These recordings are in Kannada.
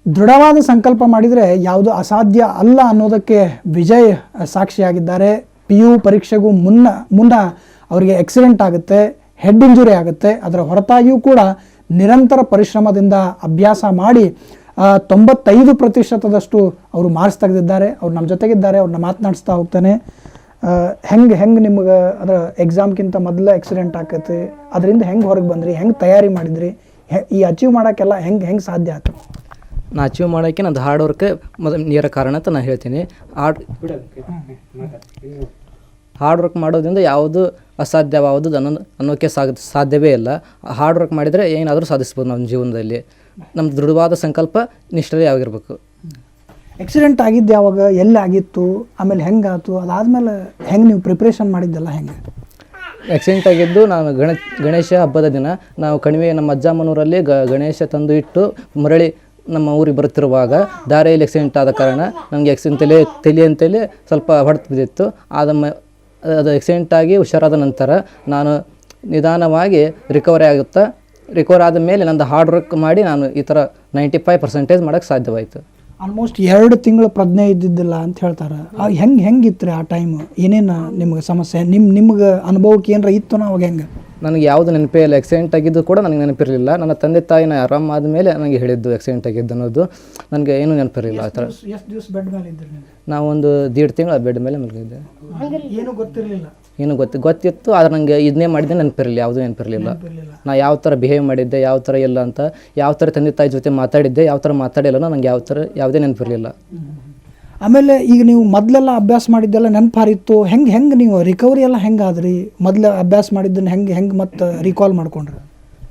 ದೃಢವಾದ ಸಂಕಲ್ಪ ಮಾಡಿದರೆ ಯಾವುದು ಅಸಾಧ್ಯ ಅಲ್ಲ ಅನ್ನೋದಕ್ಕೆ ವಿಜಯ್ ಸಾಕ್ಷಿಯಾಗಿದ್ದಾರೆ. PU ಪರೀಕ್ಷೆಗೂ ಮುನ್ನ ಅವರಿಗೆ ಆಕ್ಸಿಡೆಂಟ್ ಆಗುತ್ತೆ, ಹೆಡ್ ಇಂಜುರಿ ಆಗುತ್ತೆ. ಅದರ ಹೊರತಾಗಿಯೂ ಕೂಡ ನಿರಂತರ ಪರಿಶ್ರಮದಿಂದ ಅಭ್ಯಾಸ ಮಾಡಿ 95% ಅವರು ಮಾರ್ಕ್ಸ್ ತೆಗೆದಿದ್ದಾರೆ. ಅವ್ರು ನಮ್ಮ ಜೊತೆಗಿದ್ದಾರೆ, ಅವ್ರನ್ನ ಮಾತನಾಡಿಸ್ತಾ ಹೋಗ್ತಾನೆ. ಹೆಂಗೆ ನಿಮ್ಗೆ ಅದರ ಎಕ್ಸಾಮ್ಗಿಂತ ಮೊದಲು ಆಕ್ಸಿಡೆಂಟ್ ಆಕೈತಿ, ಅದರಿಂದ ಹೆಂಗೆ ಹೊರಗೆ ಬಂದ್ರಿ, ಹೆಂಗೆ ತಯಾರಿ ಮಾಡಿದ್ರಿ, ಈ ಅಚೀವ್ ಮಾಡೋಕ್ಕೆಲ್ಲ ಹೆಂಗೆ ಸಾಧ್ಯ ಆಯ್ತು? ನಾ ಅಚೀವ್ ಮಾಡೋಕ್ಕೆ ನಂದು ಹಾರ್ಡ್ ವರ್ಕ್ ಮೊದಲು ನೇರ ಕಾರಣ ಅಂತ ನಾನು ಹೇಳ್ತೀನಿ. ಹಾರ್ಡ್ ವರ್ಕ್ ಮಾಡೋದ್ರಿಂದ ಯಾವುದು ಅಸಾಧ್ಯವಾವುದು ಅನ್ನೋಕ್ಕೆ ಸಾಧ್ಯವೇ ಇಲ್ಲ. ಹಾರ್ಡ್ ವರ್ಕ್ ಮಾಡಿದರೆ ಏನಾದರೂ ಸಾಧಿಸ್ಬೋದು ನಮ್ಮ ಜೀವನದಲ್ಲಿ. ನಮ್ಮ ದೃಢವಾದ ಸಂಕಲ್ಪ ನಿಷ್ಠೆ ಆಗಿರಬೇಕು. ಆಕ್ಸಿಡೆಂಟ್ ಆಗಿದ್ದು ಯಾವಾಗ, ಎಲ್ಲಿ ಆಗಿತ್ತು, ಆಮೇಲೆ ಹೆಂಗಾಯ್ತು, ಅದಾದಮೇಲೆ ಹೆಂಗೆ ನೀವು ಪ್ರಿಪ್ರೇಷನ್ ಮಾಡಿದ್ದೆಲ್ಲ ಹೆಂಗೆ? ಆಕ್ಸಿಡೆಂಟ್ ಆಗಿದ್ದು ನಾನು ಗಣೇಶ ಹಬ್ಬದ ದಿನ ನಾವು ಕಣಿವೆ ನಮ್ಮ ಅಜ್ಜಮ್ಮನೂರಲ್ಲಿ ಗಣೇಶ ತಂದು ಇಟ್ಟು ಮರಳಿ ನಮ್ಮ ಊರಿಗೆ ಬರುತ್ತಿರುವಾಗ ದಾರಿಯಲ್ಲಿ ಆಕ್ಸಿಡೆಂಟ್ ಆದ ಕಾರಣ ನನಗೆ ತಲೆ ಅಂತೇಳಿ ಸ್ವಲ್ಪ ಹೊಡೆದು ಬಿದ್ದಿತ್ತು. ಅದು ಆಕ್ಸಿಡೆಂಟ್ ಆಗಿ ಹುಷಾರಾದ ನಂತರ ನಾನು ನಿಧಾನವಾಗಿ ರಿಕವರ್ ಆದ ಮೇಲೆ ನಂದು ಹಾರ್ಡ್ ವರ್ಕ್ ಮಾಡಿ ನಾನು ಈ ಥರ 95% ಮಾಡೋಕ್ಕೆ ಸಾಧ್ಯವಾಯಿತು. ಆಲ್ಮೋಸ್ಟ್ 2 ತಿಂಗಳು ಪ್ರಜ್ಞೆ ಇದ್ದಿದ್ದಿಲ್ಲ ಅಂತ ಹೇಳ್ತಾರೆ. ಹೆಂಗಿತ್ತು ರೀ ಆ ಟೈಮ್? ಏನೇನು ನಿಮ್ಗೆ ಸಮಸ್ಯೆ, ನಿಮ್ಗೆ ಅನುಭವಕ್ಕೆ ಏನಾರ ಇತ್ತು ಅವಾಗ ಹೆಂಗೆ? ನನಗೆ ಯಾವುದು ನೆನಪೇ ಇಲ್ಲ. ಆಕ್ಸಿಡೆಂಟ್ ಆಗಿದ್ದು ಕೂಡ ನನಗೆ ನೆನಪಿರಲಿಲ್ಲ. ನನ್ನ ತಂದೆ ತಾಯಿನ ಆರಾಮಾದ ಮೇಲೆ ನನಗೆ ಹೇಳಿದ್ದು ಆಕ್ಸಿಡೆಂಟ್ ಆಗಿದ್ದು ಅನ್ನೋದು. ನನಗೆ ಏನೂ ನೆನಪಿರಲಿಲ್ಲ. ಆ ಥರ ಎಷ್ಟು ದಿವಸ ಬೆಡ್ ಮೇಲೆ ಇದ್ರಿ? ನಾವು ಒಂದು 1.5 ತಿಂಗಳು ಬೆಡ್ ಮೇಲೆ ಮಲಗಿದ್ದೆ. ಏನೂ ಗೊತ್ತಿರಲಿಲ್ಲ? ಏನು ಗೊತ್ತಿತ್ತು, ಆದರೆ ನನಗೆ ಇದನ್ನೇ ಮಾಡಿದ್ದೆ ನೆನಪಿರಲಿಲ್ಲ, ಯಾವುದೂ ನೆನಪಿರಲಿಲ್ಲ. ನಾ ಯಾವ ಥರ ಬಿಹೇವ್ ಮಾಡಿದ್ದೆ, ಯಾವ ಥರ ಇಲ್ಲ ಅಂತ, ಯಾವ ಥರ ತಂದೆ ತಾಯಿ ಜೊತೆ ಮಾತಾಡಿದ್ದೆ, ಯಾವ ಥರ ಮಾತಾಡಿಲ್ಲ, ನನಗೆ ಯಾವುದೇ ನೆನಪಿರಲಿಲ್ಲ. ಆಮೇಲೆ ಈಗ ನೀವು ಮೊದಲೆಲ್ಲ ಅಭ್ಯಾಸ ಮಾಡಿದ್ದೆಲ್ಲ ನೆನಪಾರಿತ್ತು, ಹೆಂಗೆ ನೀವು ರಿಕವರಿ ಎಲ್ಲ ಹೆಂಗಾದ್ರಿ? ಮೊದಲು ಅಭ್ಯಾಸ ಮಾಡಿದ್ದನ್ನು ಹೆಂಗೆ ಮತ್ತೆ ರೀಕಾಲ್ ಮಾಡ್ಕೊಂಡ್ರಿ?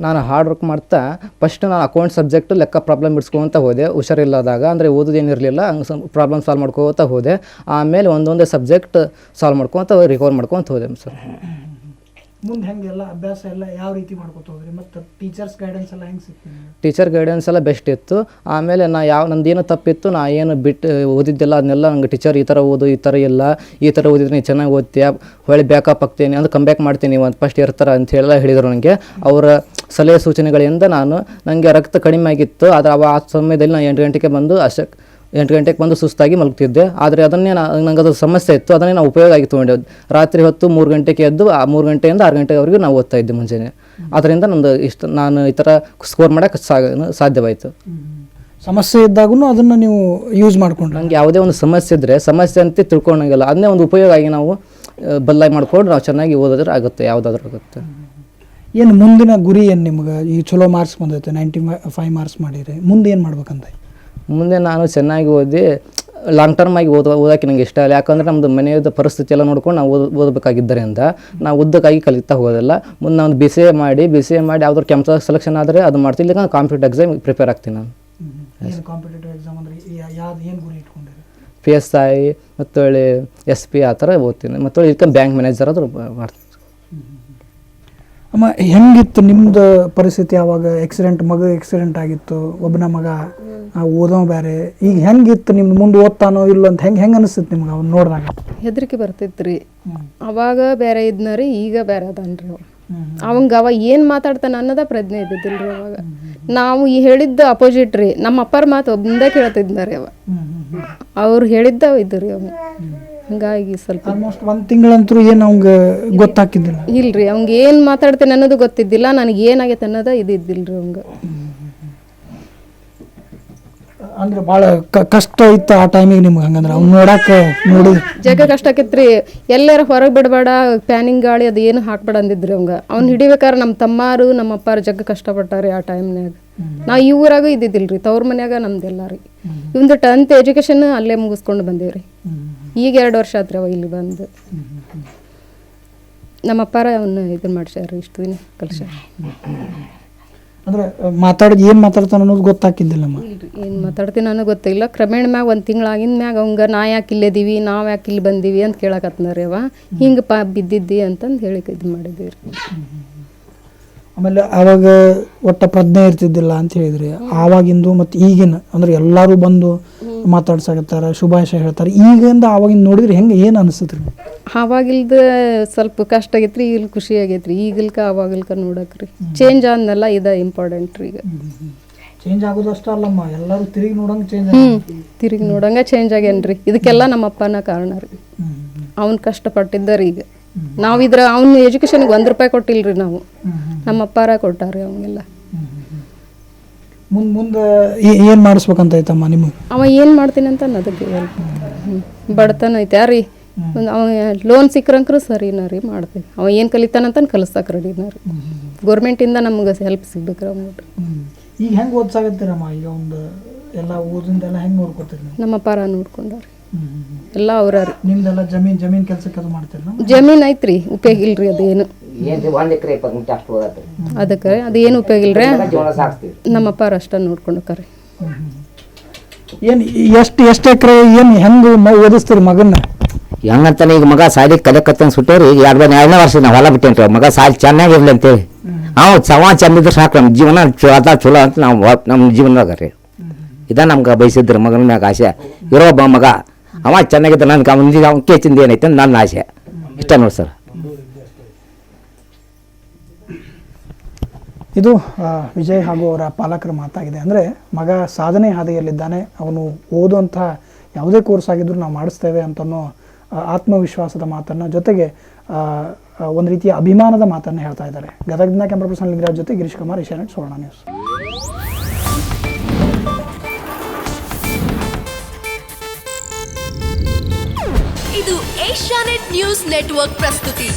ನಾನು ಹಾರ್ಡ್ ವರ್ಕ್ ಮಾಡ್ತಾ ಫಸ್ಟ್ ನಾನು ಅಕೌಂಟ್ ಸಬ್ಜೆಕ್ಟ್ ಲೆಕ್ಕ ಪ್ರಾಬ್ಲಮ್ ಬಿಡಿಸ್ಕೊತ ಹೋದೆ. ಹುಷಾರಿಲ್ಲದಾಗ ಅಂದರೆ ಓದೋದೇನಿರಲಿಲ್ಲ, ಹಂಗೆ ಪ್ರಾಬ್ಲಮ್ ಸಾಲ್ವ್ ಮಾಡ್ಕೋತಾ ಹೋದೆ. ಆಮೇಲೆ ಒಂದೊಂದೇ ಸಬ್ಜೆಕ್ಟ್ ಸಾಲ್ವ್ ಮಾಡ್ಕೊತ ರಿಕವರ್ ಮಾಡ್ಕೊತ ಹೋದೆ ಸರ್. ಮುಂದೆ ಹೆಂಗೆಲ್ಲ ಅಭ್ಯಾಸ ಎಲ್ಲ ಯಾವ ರೀತಿ ಮಾಡ್ಕೊತ ಹೋದ್ರಿ? ಮತ್ತು ಟೀಚರ್ಸ್ ಗೈಡೆನ್ಸ್ ಎಲ್ಲ ಹೆಂಗೆ ಸಿಕ್ತು? ಟೀಚರ್ ಗೈಡೆನ್ಸ್ ಎಲ್ಲ ಬೆಸ್ಟ್ ಇತ್ತು. ಆಮೇಲೆ ನಂದೇನು ತಪ್ಪಿತ್ತು, ನಾ ಏನು ಬಿಟ್ಟು ಓದಿದ್ದೆಲ್ಲ ಅದನ್ನೆಲ್ಲ ನಂಗೆ ಟೀಚರ್ ಈ ಥರ ಓದು, ಈ ಥರ ಇಲ್ಲ, ಈ ಥರ ಓದಿದ್ರೆ ನೀನು ಚೆನ್ನಾಗಿ ಓದ್ತೀಯ, ಹೊಳ್ಳಿ ಬ್ಯಾಕಪ್ ಆಗ್ತೀನಿ ಅಂದ್ರೆ ಕಮ್ ಬ್ಯಾಕ್ ಮಾಡ್ತೀನಿ ಒಂದು ಫಸ್ಟ್ ಇರ್ತಾರೆ ಅಂತ ಹೇಳೆಲ್ಲ ಹೇಳಿದರು ನನಗೆ. ಅವರ ಸಲಹೆ ಸೂಚನೆಗಳಿಂದ ನನಗೆ ರಕ್ತ ಕಡಿಮೆ ಆಗಿತ್ತು. ಆದರೆ ಆ ಸಮಯದಲ್ಲಿ ನಾನು 8 ಗಂಟೆಗೆ ಬಂದು ಸುಸ್ತಾಗಿ ಮಲಗ್ತಿದ್ದೆ. ಆದರೆ ಅದನ್ನೇ ನಂಗೆ ಅದು ಸಮಸ್ಯೆ ಇತ್ತು, ಅದನ್ನೇ ನಾವು ಉಪಯೋಗ ಆಗಿ ತೊಗೊಂಡೆ. ರಾತ್ರಿ ಹೊತ್ತು 3 ಗಂಟೆಗೆ ಎದ್ದು 3 ಗಂಟೆಯಿಂದ 6 ಗಂಟೆವರೆಗೂ ನಾವು ಓದ್ತಾ ಇದ್ದೆ ಮುಂಜಾನೆ. ಅದರಿಂದ ನಾನು ಈ ಥರ ಸ್ಕೋರ್ ಮಾಡೋಕ್ಕೆ ಸಾಧ್ಯವಾಯಿತು. ಸಮಸ್ಯೆ ಇದ್ದಾಗೂ ಅದನ್ನು ನೀವು ಯೂಸ್ ಮಾಡ್ಕೊಂಡು? ನನಗೆ ಯಾವುದೇ ಒಂದು ಸಮಸ್ಯೆ ಇದ್ದರೆ ಸಮಸ್ಯೆ ಅಂತ ತಿಳ್ಕೊಂಡಂಗಿಲ್ಲ, ಅದನ್ನೇ ಒಂದು ಉಪಯೋಗ ಆಗಿ ನಾವು ಬದಲಾಗಿ ಮಾಡ್ಕೊಂಡು ನಾವು ಚೆನ್ನಾಗಿ ಓದಿದ್ರೆ ಆಗುತ್ತೆ, ಯಾವುದಾದ್ರೂ ಆಗುತ್ತೆ. ಏನು ಮುಂದಿನ ಗುರಿ ಏನು ನಿಮ್ಗೆ? ಈಗ ಚಲೋ ಮಾರ್ಕ್ಸ್ ಬಂದೈತೆ, 95 ಮಾರ್ಕ್ಸ್ ಮಾಡಿರಿ, ಮುಂದೆ ಏನು ಮಾಡ್ಬೇಕಂತ? ಮುಂದೆ ನಾನು ಚೆನ್ನಾಗಿ ಓದಿ ಲಾಂಗ್ ಟರ್ಮ್ ಆಗಿ ಓದೋಕ್ಕೆ ನನಗೆ ಇಷ್ಟ ಇಲ್ಲ. ಯಾಕಂದರೆ ನಮ್ಮದು ಮನೆಯದ ಪರಿಸ್ಥಿತಿ ಎಲ್ಲ ನೋಡ್ಕೊಂಡು ನಾವು ಓದಬೇಕಾಗಿದ್ದರಿಂದ ನಾವು ಉದ್ದಕ್ಕಾಗಿ ಕಲಿತಾ ಹೋಗೋದಿಲ್ಲ. ಮುಂದೆ ನಾನು BCA ಮಾಡಿ ಯಾವ್ದಾದ್ರು ಕ್ಯಾಂಪಸ್ ಸೆಲೆಕ್ಷನ್ ಆದರೆ ಅದು ಮಾಡ್ತೀನಿ, ಇಲ್ಲ ಕಾಂಪಿಟೇಟಿವ್ ಎಕ್ಸಾಮ್ ಪ್ರಿಪೇರ್ ಆಗ್ತೀನಿ ನಾನು. ಕಾಂಪಿಟೇಟಿವ್ ಎಕ್ಸಾಮ್ ಅಂದರೆ ಏನು ಗುರಿ ಇಟ್ಕೊಂಡಿರಿ? PSI ಮತ್ತು SP ಆ ಥರ ಓದ್ತೀನಿ. ಮತ್ತು ಇದಕ್ಕೆ ಬ್ಯಾಂಕ್ ಮ್ಯಾನೇಜರ್ ಆದರೂ ಮಾಡ್ತೀನಿ. ಅಮ್ಮ, ಹೆಂಗಿತ್ತು ನಿಮ್ಮದು ಪರಿಸ್ಥಿತಿ ಆವಾಗ? ಮಗ ಆಕ್ಸಿಡೆಂಟ್ ಆಗಿತ್ತು, ಒಬ್ಬನ ಮಗ ಓದೋ ಬೇರೆ. ಈಗ ಹೆಂಗಿತ್ತು ನಿಮ್ದು? ಮುಂದೆ ಓದ್ತಾನೋ ಇಲ್ಲ ಅಂತ ಹೆಂಗೆ ಅನಿಸುತ್ತೆ ನಿಮ್ಗೆ ಅವ್ನು ನೋಡಿದಾಗ? ಹೆದರಿಕೆ ಬರ್ತಿತ್ತು ರೀ. ಅವಾಗ ಬೇರೆ ಇದ್ನ ರೀ, ಈಗ ಬೇರೆ ಅದನ್ರಿ. ಅವ ಏನು ಮಾತಾಡ್ತಾನೆ ಅನ್ನೋದ ಪ್ರಜ್ಞೆ ಇದ್ದಿದ್ದಿಲ್ಲ ರೀ ಅವಾಗ. ನಾವು ಹೇಳಿದ್ದ ಅಪೋಸಿಟ್ ರೀ, ನಮ್ಮ ಅಪ್ಪರ ಮಾತು ಒಬ್ಬಂದ ಕೇಳ್ತಿದ್ನ ರೀ. ಅವ್ರು ಹೇಳಿದ್ದ ಇದ್ದು ರೀ ಅವ. ಹಂಗಾಗಿ ಸ್ವಲ್ಪ ಆಲ್ಮೋಸ್ಟ್ 1 ತಿಂಗಳಂತರೂ ಏನು ಅವ್ಗೆ ಗೊತ್ತಾಗ್ತಿದ್ದಿಲ್ಲ? ಇಲ್ರಿ, ಅವ್ಗೆ ಏನು ಮಾತಾಡ್ತೇನೆ ಅನ್ನೋದು ಗೊತ್ತಿದ್ದಿಲ್ಲ, ನನಗೆ ಏನಾಗೈತೆ ಅನ್ನೋದ ಇದ್ದಿದ್ದಿಲ್ಲ ರೀ ಅವಂಗೆ. ಅಂದ್ರೆ ಭಾಳ ಕಷ್ಟ ಇತ್ತು ಆ ಟೈಮಿಗೆ ನಿಮ್ಗೆ? ಹಂಗಂದ್ರೆ ಅವ್ನು ನೋಡಿ ಜಗ ಕಷ್ಟ ಆಕೈತ್ರಿ. ಎಲ್ಲಾರ ಹೊರಗೆ ಬಿಡಬೇಡ, ಪ್ಯಾನಿಂಗ್ ಗಾಳಿ ಅದು ಏನು ಹಾಕ್ಬೇಡ ಅಂದಿದ್ರಿ ಅವಂಗ. ಅವ್ನು ಹಿಡಿಬೇಕಾದ್ರೆ ನಮ್ಮ ತಮ್ಮಾರು ನಮ್ಮ ಅಪ್ಪಾರು ಜಗ್ಗ ಕಷ್ಟಪಟ್ಟಾರಿ ಆ ಟೈಮ್ನಾಗ. ನಾವು ಈ ಊರಾಗ ಇದ್ದಿದ್ದಿಲ್ರಿ, ತವ್ರ ಮನ್ಯಾಗ ನಮ್ದೆಲ್ಲ ರೀ. ಇವಂದು 10th ಎಜುಕೇಶನ್ ಅಲ್ಲೇ ಮುಗಿಸ್ಕೊಂಡು ಬಂದೇವ್ರಿ. ಈಗ 2 ವರ್ಷ ಆತ್ರಿ ಅವ ಇಲ್ಲಿ ಬಂದು. ನಮ್ಮ ಅಪ್ಪಾರ ಅವನ್ನ ಇದನ್ನ ಮಾಡ್ಸ್ಯಾರ, ಇಷ್ಟು ದಿನ ಕಲ್ಸ್ಯಾರ. ಅಂದ್ರೆ ಏನು ಮಾತಾಡ್ತಾನೆ ಅನ್ನೋದು ಗೊತ್ತಾಕಿದ್ದಿಲ್ಲಮ್ಮ? ಏನು ಮಾತಾಡ್ತೀನಿ ಅನ್ನೋ ಗೊತ್ತಿಲ್ಲ. ಕ್ರಮೇಣ ಮ್ಯಾಗ 1 ತಿಂಗಳಾಗಿನ ಮ್ಯಾಗ ಅವಂಗ ನಾ ಯಾಕೆ ಇಲ್ಲಿದ್ದೀವಿ, ನಾವು ಯಾಕೆ ಇಲ್ಲಿ ಬಂದೀವಿ ಅಂತ ಕೇಳಕತ್ನಾರಿ ಅವ. ಹಿಂಗೆ ಬಿದ್ದಿದ್ದಿ ಅಂತಂದು ಹೇಳಿ ಇದು ಮಾಡಿದ್ದೀವಿ ರೀ. ಆಮೇಲೆ ಆವಾಗ ಒಟ್ಟ ಪ್ರಜ್ಞೆ ಇರ್ತಿದ್ದಿಲ್ಲ ಅಂತ ಹೇಳಿದ್ರಿ. ಆವಾಗಿಂದು ಮತ್ತು ಈಗಿನ ಅಂದ್ರೆ ಎಲ್ಲರೂ ಬಂದು ಮಾತಾಡ್ಸಾಕತ್ತಾರ, ಶುಭಾಶಯ ಹೇಳ್ತಾರೆ. ಈಗಿಂದ ಆವಾಗಿಂದ ನೋಡಿದ್ರೆ ಹೆಂಗೆ ಏನು ಅನಿಸ್ತದ್ರಿ? ಆವಾಗಿಲ್ದ ಸ್ವಲ್ಪ ಕಷ್ಟ ಆಗೈತ್ರಿ, ಈಗ ಖುಷಿ ಆಗೈತ್ರಿ. ಈಗಲ್ಕ ಆವಾಗಲ್ಕ ನೋಡಕ್ರಿ ಚೇಂಜ್ ಆದ್ನೆಲ್ಲ ಇದು ಇಂಪಾರ್ಟೆಂಟ್ ರೀ. ಈಗ ಚೇಂಜ್ ಆಗೋದು ಅಷ್ಟೇ ಅಲ್ಲಮ್ಮ, ಎಲ್ಲರೂ ತಿರುಗಿ ನೋಡಂಗೆ ಚೇಂಜ್ ತಿರುಗಿ ನೋಡಂಗ ಚೇಂಜ್ ಆಗ್ಯಾನ್ರಿ. ಇದಕ್ಕೆಲ್ಲ ನಮ್ಮ ಅಪ್ಪನ ಕಾರಣ ರೀ. ಅವ್ನು ಕಷ್ಟಪಟ್ಟಿದ್ದಾರೆ. ಈಗ ನಾವು ಅವ್ನ ಎಜುಕೇಶನ್ಗೆ ₹1 ಕೊಟ್ಟಿಲ್ರಿ ನಾವು, ನಮ್ಮ ಅಪ್ಪಾರ ಕೊಟ್ಟಾರಿ ಅವಂಗೆಲ್ಲ. ಮುಂದೆ ಏನು ಮಾಡಿಸ್ಬೇಕಂತ ಐತಮ್ಮ ನಿಮಗೆ? ಅವ ಏನು ಮಾಡ್ತೀನಿ ಅಂತ ಅದಕ್ಕೆ ಬಡತನ ಐತೆ ಯಾರೀ. ಅವ ಲೋನ್ ಸಿಕ್ರಂಕ್ರು ಸರಿನಾ ರೀ ಮಾಡ್ತೀವಿ. ಅವ ಏನು ಕಲಿತಾನಂತ ಕಲಿಸ್ತಾಕ ರೆಡಿನಾ ರೀ. ಗೌರ್ಮೆಂಟಿಂದ ನಮ್ಗೆ ಹೆಲ್ಪ್ ಸಿಗ್ಬೇಕ್ರಿ ಅಂದ್ಬಿಟ್ಟು. ಈಗ ಹೆಂಗೆ ಓದ್ಸಾಗತ್ತೀರಮ್ಮ? ಈಗ ಒಂದು ಎಲ್ಲ ಓದಿಂದೆಲ್ಲ ಹೆಂಗೆ ನೋಡ್ಕೊತೀರಿ? ನಮ್ಮ ಅಪ್ಪಾರ ನೋಡ್ಕೊಂಡಾರಿ ಎಲ್ಲ ಅವ್ರ ರೀ. ನಿಮ್ದೆಲ್ಲ ಜಮೀನ್ ಕೆಲಸಕ್ಕೆ ಅದು ಮಾಡ್ತೀರ? ಜಮೀನ್ ಐತ್ರಿ, ಉಪಯೋಗ ಇಲ್ರಿ ಅದೇನು. ಅದಕ್ಕೆ ಅದೇನು ಉಪಯೋಗ ಇಲ್ರಿ. ನಮ್ಮ ಅಪ್ಪಾರ ಅಷ್ಟ ನೋಡ್ಕೊಂಡಕ್ಕಾರಿ. ಏನು ಎಷ್ಟು ಎಕರೆ ಏನು ಹೆಂಗೆ ಓದಿಸ್ತೀರಿ ಮಗನ್ನ? ಹೆಂಗಂತಾನೆ ಈಗ ಮಗ ಸಾಲಿ ಕಲಿಯಕತ್ತಂಗ ಸುಟ್ಟವ್ರಿ. ಈಗ 2ನೇ ವರ್ಷ ನಾವು ಹೊಲ ಬಿಟ್ಟೇನ್ರಿ. ಮಗ ಸಾಲಿ ಚೆನ್ನಾಗಿರ್ಲಿ ಅಂತೇಳಿ ಅವ ಚಂದಿದ್ರೆ ಸಾಕು, ನಮ್ಮ ಜೀವನ ಚಲೋ ಅಂತ ನಾವು ನಮ್ಮ ಜೀವನದಾಗ ರೀ ಇದ ನಮ್ಗೆ ಬಯಸಿದ್ರಿ. ಮಗನ ಮ್ಯಾಗ ಆಸೆ ಇರೋ ಮಗ ಅವ ಚೆನ್ನಾಗಿದ್ದ, ನನ್ಗೆ ಅವ್ನ ಕೇಚಿಂದ ಏನೈತೆ ಅಂತ ನನ್ನ ಆಸೆ ಇಷ್ಟ ನೋಡಿ ಸರ್. ಇದು ವಿಜಯ್ ಹಾಗೂ ಅವರ ಪಾಲಕರ ಮಾತಾಗಿದೆ. ಅಂದರೆ ಮಗ ಸಾಧನೆ ಹಾದಿಯಲ್ಲಿದ್ದಾನೆ, ಅವನು ಓದುವಂಥ ಯಾವುದೇ ಕೋರ್ಸ್ ಆಗಿದ್ದರೂ ನಾವು ಮಾಡಿಸ್ತೇವೆ ಅಂತನೋ ಆತ್ಮವಿಶ್ವಾಸದ ಮಾತನ್ನು, ಜೊತೆಗೆ ಒಂದು ರೀತಿಯ ಅಭಿಮಾನದ ಮಾತನ್ನು ಹೇಳ್ತಾ ಇದ್ದಾರೆ. ಗದಗದಿಂದ ಕ್ಯಾಮ್ರಾ ಪರ್ಸನ್ ಲಿಂಗರಾಜ್ ಜೊತೆ ಗಿರೀಶ್ ಕುಮಾರ್, ಏಷ್ಯಾನೆಟ್ ಸುವರ್ಣ ನ್ಯೂಸ್. ಇದು ಏಷ್ಯಾನೆಟ್ ನ್ಯೂಸ್ ನೆಟ್ವರ್ಕ್ ಪ್ರಸ್ತುತಿ.